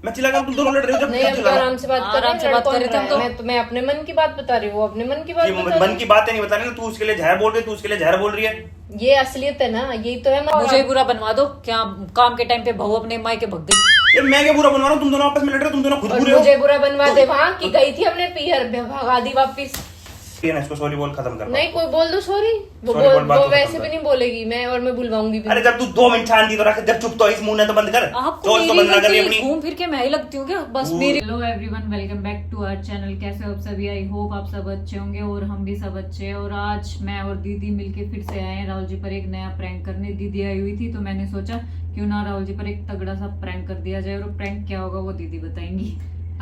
मैं चिल्ला तुम दोनों लड़ रहे हो जब नहीं, हम तो आराम से बात कर रहे हैं, बात कर रहे थे हम तो। मैं अपने मन की बात बता रही हूँ, वो अपने मन की बात बता मन की बातें नहीं बता रही ना, तू उसके लिए जहर बोल रही है, तू उसके लिए जहर बोल रही है। ये असलियत है ना, यही तो है। मुझे ही बुरा बनवा दो क्या? काम के टाइम पे बहू अपने मायके भग गई। यार मैं क्या बुरा बनवा रहा हूँ? तुम दोनों आपस में लड़ रहे हो, तुम दोनों खुद और बुरे हो। मुझे बुरा बनवा दे वहाँ की गई थी हमने पीहर भगा दी वापिस। इसको सॉरी बोल खत्म कर। नहीं कोई बोल दो सॉरी, वो Sorry बोल, बात वो तो वैसे खत्म भी कर। नहीं बोलेगी, मैं और मैं बुलवाऊंगी भी। अरे जब तू 2 मिनट शांति तो रख, जब चुप तो इस मुंह ने तो बंद कर। आपको तो मेरी बंद ना करी गलती, अपनी। घूम फिर के मैं ही लगती हूँ क्या? बस मेरी। Hello everyone, welcome back to our channel. कैसे हो आप सभी? आई होप आप सब अच्छे होंगे और हम भी सब अच्छे हैं। और आज मैं और दीदी मिलके फिर से आए हैं राहुल जी पर एक नया प्रैंक करने। दीदी आई हुई थी तो मैंने सोचा क्यों ना राहुल जी पर एक तगड़ा सा प्रैंक कर दिया जाए। और प्रैंक क्या होगा वो दीदी बताएंगी।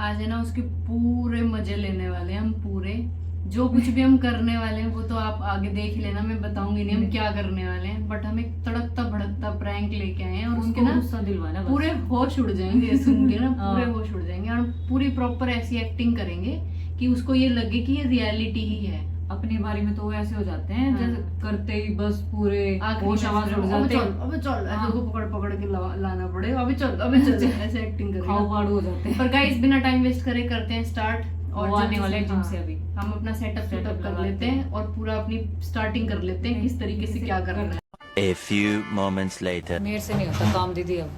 आज है ना उसके पूरे मजे लेने वाले हैं हम पूरे। जो कुछ भी हम करने वाले हैं वो तो आप आगे देख ही लेना, मैं बताऊंगी नहीं हम क्या करने वाले हैं। बट हम एक तड़कता भड़कता प्रैंक लेके आए हैं और उसके ना गुस्सा दिलवाना बस। पूरे होश उड़ जाएंगे सुन के ना, पूरे हाँ। होश उड़ जाएंगे। और हम पूरी प्रॉपर ऐसी एक्टिंग करेंगे कि उसको ये लगे कि ये रियलिटी ही है। अपनी बारी में तो वो ऐसे हो जाते हैं हाँ। जैसे करते ही बस पूरे आखिरी होश में आवाज उड़ अबे जाते चल, हैं। अबे चल, हाँ। ऐसे को पकड़ पकड़ के लाना पड़ेगा। अबे चल, अबे चल, ऐसे एक्टिंग खाओ करेंगे। बाड़ू हो जाते हैं। पर गाइस बिना टाइम वेस्ट करे करते हैं स्टार्ट। और वो आने वाले हैं जिम हाँ, से अभी। हम अपना सेटअप Setup कर लगाते लेते हैं और पूरा अपनी स्टार्टिंग कर लेते हैं किस तरीके से क्या करना है। A few moments later. मेरे से नहीं होता काम दीदी। अब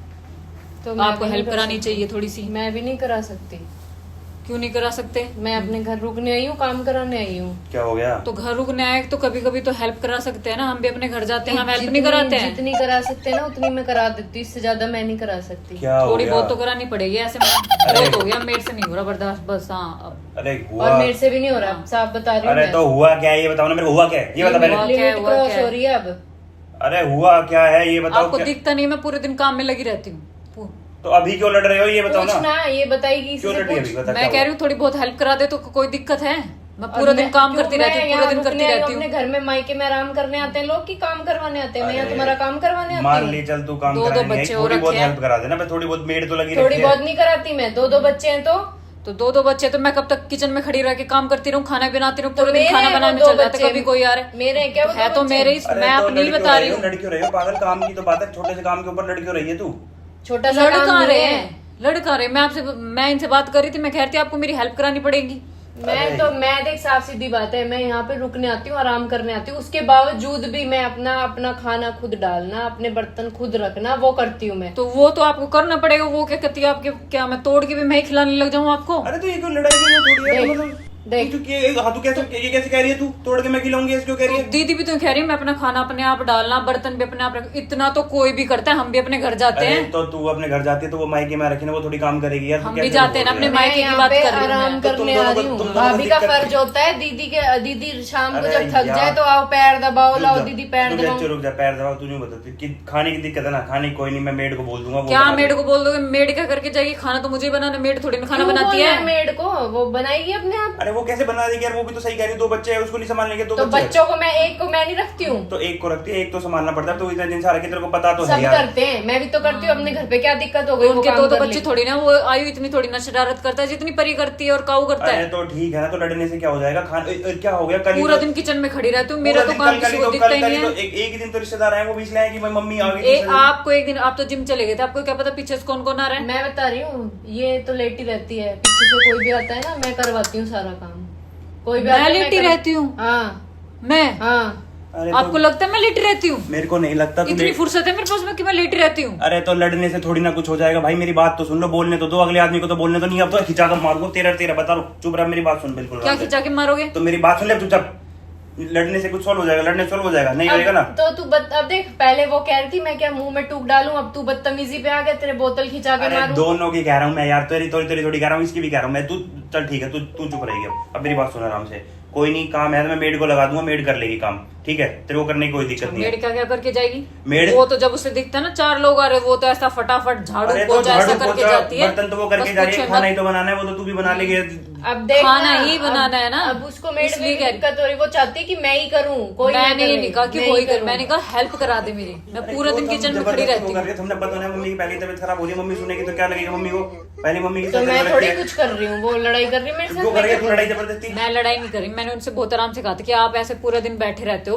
तो मैं आपको भी नहीं हेल्प कर करानी सकती। चाहिए थोड़ी सी। मैं भी नहीं करा सकती। क्यों नहीं करा सकते? मैं अपने घर रुकने आई हूँ, काम कराने आई हूँ। क्या हो गया? तो घर रुकने आए तो कभी कभी तो हेल्प करा सकते हैं ना। हम भी अपने घर जाते हैं, हम हेल्प नहीं कराते हैं। जितनी करा सकते हैं ना उतनी मैं करा देती हूँ, इससे ज्यादा मैं नहीं करा सकती। क्या हो थोड़ी गया? बहुत तो करानी पड़ेगी ऐसे। बहुत हो गया, मेरे से नहीं हो रहा बर्दाश्त बस। हाँ अब अरे और हुआ। मेरे से भी नहीं हो रहा, साफ बता रही हूँ अरे मैं। तो हुआ क्या है ये बताओ ना मेरे को, हुआ क्या है ये बता पहले। हुआ क्या है, लिमिट हुआ क्रॉस क्या है? हो रही है अब। अरे हुआ क्या है ये बताओ। आपको क्या? दिखता नहीं, मैं पूरे दिन काम में लगी रहती हूँ। तो अभी क्यों लड़ रहे हो ये बताओ ना। पूछना ये बताएगी क्यों इससे लड़ रही है पूछ। अभी बता। मैं कह रही हूँ थोड़ी बहुत हेल्प करा दे तो कोई दिक्कत है? मैं पूरा दिन काम करती रहती हूँ, पूरा दिन करती रहती हूँ। अपने घर में मायके में आराम करने आते हैं लोग कि काम करवाने आते हैं। मैं यहाँ तुम्हारा काम करवाने आती मान हूँ। ली चल तू काम दो कराने नहीं आई, बच्चे और थोड़ी बहुत रखे हैं। हेल्प करा देना, पर थोड़ी बहुत मेड तो लगी थोड़ी रहती है। बहुत नहीं कराती मैं, 2 बच्चे हैं तो दो बच्चे तो मैं कब तक किचन में खड़ी रह के काम करती रहूँ, खाना बनाती रहूँ, पूरे दिन मेरे खाना हैं बनाने वो 2 चल जाते। बच्चे। कभी कोई आ रहा है मेरे हैं क्या वो है 2 तो बच्चे? मेरे ही। अरे मैं तो अपनी लड़कियों बता रही हो, हूँ। लड़कियों रही हो पागल, काम की तो बात है, छोटे से काम के ऊपर लड़कियों रही है तू। छोटा सा लड़का काम रहे नहीं है। हैं, लड़का रहे। मैं इनसे बात कर रही थी, मैं कह रही थी आपको मेरी हेल्प करानी पड़ेगी। मैं देख साफ सीधी बात है, मैं यहाँ पे रुकने आती हूँ, आराम करने आती हूँ, उसके बावजूद भी मैं अपना खाना खुद डालना, अपने बर्तन खुद रखना वो करती हूँ मैं। तो वो तो आपको करना पड़ेगा। वो क्या कहती है आपके, क्या मैं तोड़ के भी मैं ही खिलाने लग जाऊँ आपको? अरे तो ये क्यों लड़ाई की थोड़ी है देख, मतलब। देख। तू तू कैसे कह रही है तू तोड़ के मैं खिलाऊंगी ऐसे क्यों कह रही है? दीदी भी तो कह रही है मैं अपना खाना अपने आप डालना, बर्तन भी अपने आप रख। इतना तो कोई भी करता है, हम भी अपने घर जाते अरे हैं। तो तू अपने घर जाती है तो वो मायके में रखी ना, वो थोड़ी काम करेगी यार। तू हम कैसे भी जाते हैं ना बोल अपने रही है? मायके की यहाँ बात पे कर रही हूँ आराम मैं। तो करने तुम आ दोनों रही को- हूँ। तुम दोनों को भाभी का दिक्कत- फर्ज होता है दीदी शाम को अरे जब थक यार। जाए तो आओ पैर दबाओ, लाओ रुक जा, दीदी पैर रुक जा, दबाओ। रुक जा, पैर दबाओ। तुझे बता कि खाने की दिक्कत है ना, खाने की कोई नहीं, मैं मेड को बोल दूंगा वो क्या बना मेड देगी। को बोल दोगे? मेड क्या करके जाएगी? खाना तो मुझे बनाना, मेड थोड़ी ना खाना क्यों बनाती बोलना है। मेड को? वो बनाएगी अपने आप। अरे वो कैसे बना देगी यार, वो भी तो सही कह रही है, 2 बच्चे हैं उसको नहीं संभालने के। 2 तो बच्चे हैं। बच्चों को एक को मैं नहीं रखती हूँ, तो एक को रखती है, एक तो संभालना पड़ता है। तो इतने दिन से आ रखे तेरे को पता तो है सब यार। करते हैं। मैं भी तो करती हूँ अपने घर पे, क्या दिक्कत हो गई? वो उनके काम 2 कर बच्चे लेगी। थोड़ी ना, वो आयु इतनी थोड़ी ना शरारत करता है जितनी परी करती है और काऊ करता अरे है। तो ठीक है ना, तो लड़ने से क्या हो जाएगा? क्या हो गया? कल ही पूरा तो- दिन किचन में खड़ी रहती हूँ, मेरा पूरा तो दिन काम कल किसी ही को तो- दिखता कल ही कल नहीं ही तो है। एक ही दिन तो रिश्तेदार आए, वो भी इसलिए आए कि भाई मम्मी आ गई थी। आपको एक दिन आप तो जिम चले गए थे, आपको क्या पता पीछे से कौन कौन आ रहा है? मैं बता रही हूँ, ये तो लेटी रहती है, पीछे से कोई भी आता है ना मैं करवाती हूँ सारा काम। कोई भी आता मैं है, लेटी रहती हूँ? हाँ मैं? हाँ। अरे आपको लगता है मैं लेटी रहती हूँ? मेरे को नहीं लगता तू इतनी फुर्सत है मेरे पास में कि मैं लेटी रहती हूँ? अरे तो लड़ने से थोड़ी ना कुछ हो जाएगा भाई, मेरी बात तो सुन लो, बोलने तो दो, अगले आदमी को तो बोलने तो नहीं। अब तो खिंचा कर मारूंगा तेरा बता रहा हूँ। चुप रहा, मेरी बात सुन बिल्कुल। क्या खिंचा के मारोगे? तो मेरी बात सुन ले चुपचाप। लड़ने से कुछ सॉल्व हो जाएगा? लड़ने सॉल्व हो जाएगा? नहीं होएगा ना। तो तू अब देख, पहले वो कह रही थी मैं क्या मुंह में टूक डालूं, अब तू बदतमीजी पे आ गया, तेरे बोतल खिंचा के अरे मारूं। दोनों की कह रहा हूँ मैं यार, तेरी थोड़ी कह रहा हूँ, इसकी भी कह रहा हूँ मैं। तू चल ठीक है, तू चुप रहेगी। अब मेरी बात सुन आराम से। कोई नहीं, काम है तो मैं मेड को लगा दूंगा, मेड कर लेगी काम, ठीक है? तेरे को करने की कोई दिक्कत नहीं है। मेड क्या क्या करके जाएगी? मेड- वो तो जब उसे दिखता है ना 4 लोग आ रहे, वो तो ऐसा फटाफट झाड़ू अरे तो पोछा ऐसा झाड़ू करके पोछा, जाती है। बर्तन तो वो करके बस जा रही है, पूछो खाना ही मत। तो बनाना है, वो तो तू भी बना लेगी। अब देख खाना ना, ही बनाना है ना, अब उसको मेड इसलिए में कह रही। दिक्कत हो रही, वो चाहती है कि मैं ही करूं, कोई ना मैंने ये करे, नहीं कहा कि मैं वही ही कर, करूं। मैंने कहा हेल्प करा दे मेरी। मैं पूरा दिन किचन में खड़ी रहती हूँ। तुमने पता नहीं मम्मी की पहली तबीयत खराब हो रही है, मम्मी सुनेगी तो क्या लगेगा मम्मी को? पहले मम्मी की तो तबीयत मैं खराब थोड़ी है। कुछ कर रही हूँ, वो लड़ाई कर रही है मेरे क्यों कर रही है तू साथ। लड़ाई जबरदस्ती? मैं लड़ाई नहीं करी, मैंने उनसे बहुत आराम से कहा था कि आप ऐसे पूरा दिन बैठे रहते हो,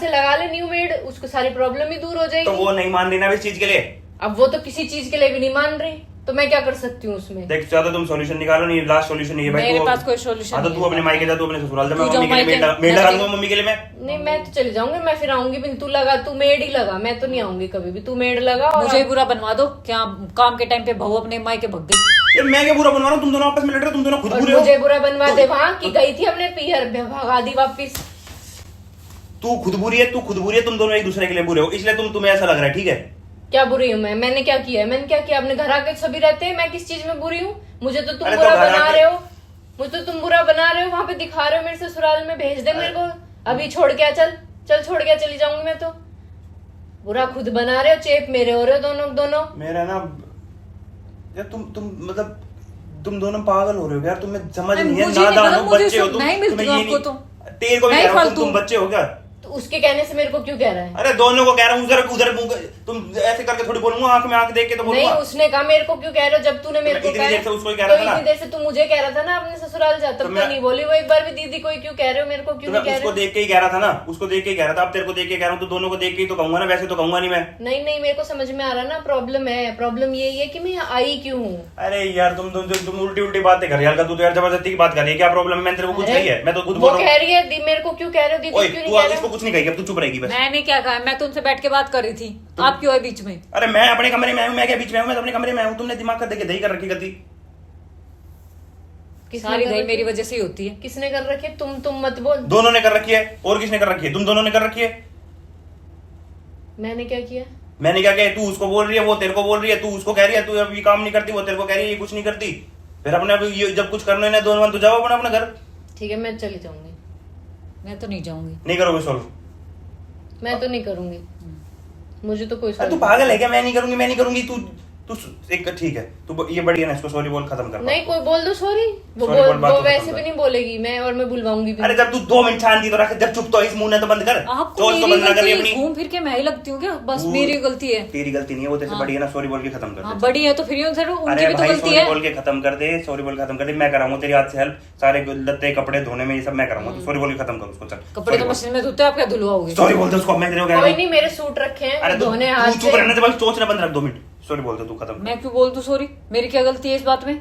से लगा ले न्यू मेड, उसको सारी प्रॉब्लम ही दूर हो तो जाएगी। वो नहीं मान रही ना इस चीज के लिए, अब वो तो किसी चीज के लिए भी नहीं मान रही, तो मैं क्या कर सकती हूँ उसमें? देख ज्यादा तुम सॉल्यूशन निकालो, नहीं लास्ट सॉल्यूशन नहीं है भाई। मेरे तू- पास कोई solution हाँ तो नहीं तू है। अपने मायके जा, तू अपने ससुराल जा, मैं तू जाओ मम्मी के लिए मायके, मेड मैं लगा दूंगा मम्मी के लिए मैं। नहीं मैं तो चली जाऊंगी, मैं फिर आऊंगी भी नहीं। तू लगा, तू मेड ही लगा, मैं तो नहीं आऊंगी कभी भी। तू मेड लगा और मुझे बुरा बनवा दो क्या? काम के टाइम पे बहू अपने मायके भग गई। यार मैं क्या बुरा बनवा रहा हूँ? तुम दोनों आपस में लड़ रहे हो, तुम दोनों खुद और बुरे हो। मुझे बुरा बनवा दे वहां की गई थी अपने पियर भगा दी वापिस। तू खुद बुरी है, तू खुद बुरी है, तुम दोनों एक दूसरे के लिए बुरे हो, इसलिए तुम्हें ऐसा लग रहा है, ठीक है? क्या बुरी हूँ मैं? मैंने क्या किया है? मैंने क्या किया? अपने घर आके सभी रहते हैं, मैं किस चीज में बुरी हूँ? मुझे तो तुम अरे तो बुरा घर बना आके- रहे हो, मुझे तो तुम बुरा बना रहे हो। वहां पे दिखा रहे हो मेरे ससुराल में, भेज दे मेरे को अभी। छोड़ के आ, चल चल छोड़ के आ, चली जाऊंगी मैं तो। बुरा खुद बना रहे हो, चेप मेरे हो रहे हो दोनों दोनों। मेरा ना यार तुम मतलब तुम दोनों पागल हो रहे हो यार, तुम्हें समझ अरे नहीं है, मुझे नहीं नादान पता, हो, मुझे बच्चे हो सब तुम, नहीं मिलती तुम्हें ये आपको नहीं- तो। तेरे को भी नहीं कह रहा हूँ, फालतू। तुम बच्चे हो क्या? तो उसके कहने से मेरे को क्यों कह रहा है? अरे दोनों को कह रहा हूँ, उधर उधर तुम ऐसे करके थोड़ी बोलूंगा, आंख में आंख देख के तो नहीं, बोलूंगा। उसने कहा मेरे को क्यों कह रहे हो? जब तूने मेरे को इतनी कहा देर से उसको ही कह रहा तो था ना। इतनी देर से तू मुझे कह रहा था ना अपने ससुराल जा, तब तो तो मैं- नहीं बोली वो एक बार भी। दीदी कोई क्यों कह रहे हो मेरे को, क्यों तो नहीं मैं कह उसको रहे हो? देख के ही कह रहा था ना, उसको देख के ही कह रहा था, अब तेरे को देख के कह रहा हूँ, तो दोनों को देख के ही तो कहूंगा ना, वैसे तो कहूंगा नहीं मैं। नहीं नहीं, मेरे को समझ में आ रहा ना प्रॉब्लम है। प्रॉब्लम यही है कि मैं यहाँ आई क्यों हूँ। अरे यार तुम उल्टी उल्टी बातें कर रही है, तू तो यार जबरदस्ती की बात कर रही है। क्या प्रॉब्लम है? मैंने तेरे को कुछ अरे, कही है? मैं तो खुद वो बोल रहा कह हूँ। रही है मेरे को क्यों कह रहे हो? दीदी ओए क्यों तू नहीं कह रहे इसको हो? कुछ नहीं कही, अब तू चुप रहेगी बस। मैंने क्या कहा? मैं तो उनसे बैठ के बात कर रही थी, आप क्यों है बीच में? अरे मैं अपने कमरे में हूँ, मैं क्या बीच में हूँ? मैं तो अपने कमरे में हूँ, तुमने दिमाग कर देके दही कर रखी गति। किसने सारी कर दही रखी? मेरी वजह से ही होती है। किसने कर रखी है? तुम मत बोल। दोनों ने कर रखी है, और किसने कर रखी है? तुम दोनों ने कर रखी है। मैंने क्या किया? मैंने क्या कहा? तू उसको बोल रही है, वो तेरे को बोल रही है, तू उसको कह रही है तू अब ये काम नहीं करती, वो तेरे को कह रही है ये कुछ नहीं करती। फिर अपने अब ये जब कुछ करना है दोनों, तो जाओ अपना अपना घर। ठीक है, मैं चली जाऊंगी। मैं तो नहीं जाऊंगी। नहीं करोगे सॉल्व? मैं तो नहीं करूंगी, मुझे तो कोई अरे तू पागल है क्या? मैं नहीं करूंगी, मैं नहीं करूंगी। तू तू एक ठीक है, तू ये बढ़िया ना, इसको सॉरी बोल खत्म कर। नहीं, कोई बोल दो सॉरी। वो Sorry बोल, बात वो तो वैसे खत्म भी कर। नहीं बोलेगी मैं, और मैं बुलवाऊंगी भी अरे जब तू 2 मिनट शांति तो रख, जब चुप तो इस मुंह ने तो बंद कर, आपको चोच तो मेरी बंद ना करी गलती, अपनी। घूम फिर के मैं ही लगती हूँ क्या? बस तू- मेरी गलती है। तेरी गलती नहीं है, वो तेरे से हाँ। बढ़िया ना, सॉरी बोल के खत्म कर हाँ दे। बड़ी है तो फिर यूं सर उनकी अरे भी तो भाई गलती सॉरी है। बोल के खत्म कर दे, सॉरी बोल के खत्म कर दे, मैं कराऊंगा तेरी हाथ से हेल्प, सारे लत्ते कपड़े धोने में ये सब मैं कराऊंगा, तू सॉरी बोल के खत्म कर उसको। चल कपड़े तो मशीन में धोते, आप क्या धुलवाओगे? सॉरी बोल दे उसको, मैं तेरे को कह रहा कोई हूँ। नहीं, मेरे सूट रखे हैं अरे धोने तू हाथ चुप से। रहने दे बस, सोच ना बंद रख 2 मिनट। सॉरी बोल दे तू, खत्म कर। मैं क्यों बोल दूं सॉरी? मेरी क्या गलती है इस बात में?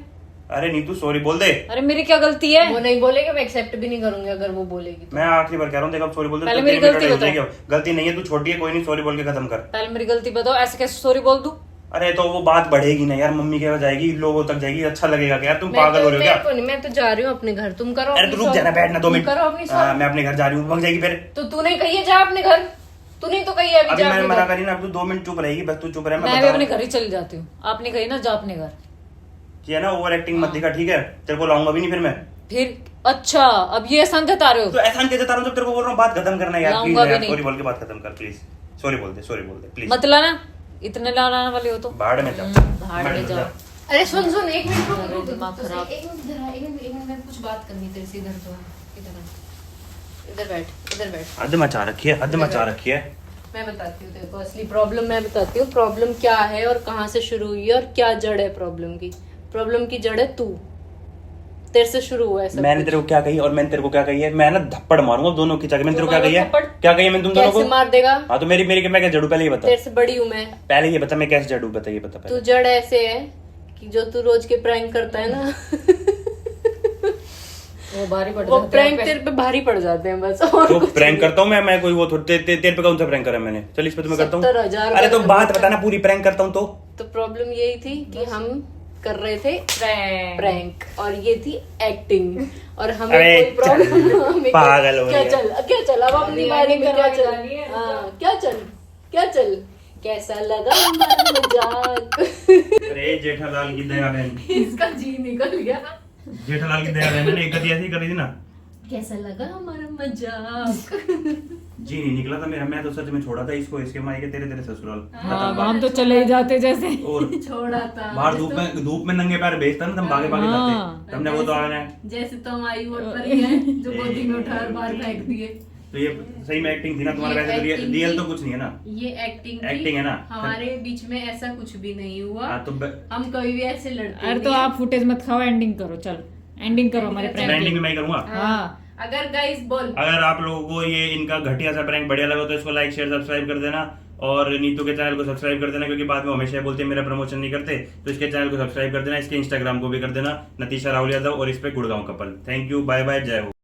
अरे नहीं तू सॉरी बोल दे। अरे मेरी क्या गलती है? वो नहीं बोलेगी, मैं एक्सेप्ट भी नहीं करूंगी अगर वो बोलेगी तो। मैं आखिरी बार कह रहा हूँ, देख अब सॉरी बोल दे। पहले तो मेरी तेरी भी गलती लड़ाई हो बताओ। जाएगी। गलती नहीं है, तू छोटी है, कोई नहीं, सॉरी बोल के खत्म कर। पहले मेरी गलती बताओ, ऐसे कैसे सॉरी बोल दूं? अरे तो वो बात बढ़ेगी ना यार, मम्मी के यहाँ जाएगी, लोगों तक जाएगी, अच्छा लगेगा क्या? तुम मैं पागल तो हो रहे हो मेरे क्या? को नहीं, मैं तो जा रही हूँ अपने घर, तुम करो अरे अपनी तू रुक जाना, solve। बैठ ना 2 तुम मिनट। करो अपनी हाँ, solve। मैं अपने घर जा रही हूँ, भाग जाएगी फिर। तो तू नहीं कही है जा अपने घर, तू नहीं तो कही है अभी अभी जा मैंने अपने मना घर। करी ना, अब तू 2 मिनट चुप रहेगी बस, तू चुप रहे। मैं भी अपने घर ही चली जाती हूँ। आपने कही ना जा अपने घर। ये ना ओवर एक्टिंग मत दिखा, ठीक है? तेरे को लाऊंगा भी नहीं फिर मैं। फिर अच्छा अब ये एहसान जता रहे हो? तो एहसान कैसे तारूं जब तेरे को बोल रहा हूँ बात खत्म करना यार, प्लीज लाऊंगा भी यार, नहीं। सॉरी बोल के बात खत्म कर प्लीज। सॉरी बोल दे प्लीज। मत लाना, इतने लाने वाले हो तो भाड़ में जा, भाड़ में जाओ। अरे सुन सुन, एक मिनट रुक, अरे रुक, दिमाग रुक, खराब। एक मिनट इधर आ, एक मिनट मैं कुछ बात करनी है तेरे से। इधर तो आ, इधर बैठ, इधर बैठ। हद मचा रखी है, हद मचा रखी है। मैं बताती हूँ तेरे को असली प्रॉब्लम, मैं बताती हूँ प्रॉब्लम क्या है और कहाँ से शुरू हुई है और क्या जड़ है प्रॉब्लम की। प्रॉब्लम की जड़ है तू, तेरे से शुरू हुआ है सब मैंने कुछ। तेरे को क्या कही और मैंने तेरे को क्या कही है? मैं ना धप्पड़ मारूंगा दोनों की जगह। मैंने तेरे को क्या क्यों कही है? मारो थप्पड़? क्या कही है मैंने तुम दोनों कैसे को? मार देगा? हाँ तो मेरी मेरी मैं क्या जड़ू? पहले ये बता, तेरे से बड़ी हूँ मैं। पहले ये बता मैं कैसे जड़ू? बता ये बता तू पहले। जड़ ऐसे है कि जो तू रोज के प्रैंक करता है ना वो भारी पड़ वो जाते हैं प्रैंक पे। तेरे पे भारी पड़ जाते हैं बस। और तो कुछ प्रैंक नहीं। करता हूँ मैं कोई वो तेरे पे कौन सा प्रैंक करा मैंने? चल इस पे तो मैं करता हूँ। 70,000 अरे तो बार बात करता बताना पूरी, प्रैंक करता हूँ तो प्रॉब्लम यही थी कि हम कर रहे थे प्रैंक। प्रैंक और ये थी एक्टिंग, और हमें अरे कोई प्रॉब्लम पागल हो क्या रही है। क्या चल अब अपनी अभी बारी में क्या करवाने चल, वाली है, हाँ, क्या चल कैसा लगा हमारा मजाक। अरे जेठालाल की दया बहन, इसका जी निकल गया। जेठालाल की दया बहन, मैंने एक गति ऐसी ही करी थी ना, कैसा लगा हमारा मजाक। जी नहीं निकला था मेरा। मैं तो सच में छोड़ा था इसको, इसके मायके तेरे ससुराल। हाँ, हम तो चले ही जाते जैसे। और छोड़ा था बाहर धूप में नंगे पैर भेजता ना, तुम भागे भागे हाँ। जाते। तुमने वो तो आना है। जैसे तो हमारी वोट पर ही है जो गोदी में उठा और बाहर फेंक दिए। तो ये सही में एक्टिंग थी ना तुम्हारे? ये वैसे तो acting रियल थी। तो कुछ नहीं है ना। ये एक्टिंग Acting है ना? हमारे बीच में ऐसा कुछ भी नहीं हुआ। हाँ तो हम कभी भी ऐसे लड़ते अरे तो नहीं हैं। आप फुटेज मत खाओ, एंडिंग करो। चलो एंडिंग करो हमारे प्रैंक एंडिंग की। में मैं ही करूंगा। हाँ अगर गाइस बोल अगर आप लोगों को ये इनका घटिया सा प्रैंक बढ़िया लगा तो इसको लाइक शेयर सब्सक्राइब कर देना। और नीतू के चैनल को सब्सक्राइब कर देना, क्योंकि बाद में हमेशा बोलते हैं मेरा प्रमोशन नहीं करते, तो इसके चैनल को सब्सक्राइब कर देना, इसके इंस्टाग्राम को भी कर देना, नतीशा राहुल यादव, और इस पे Gurgaon couple. Thank you, bye bye, जय हो।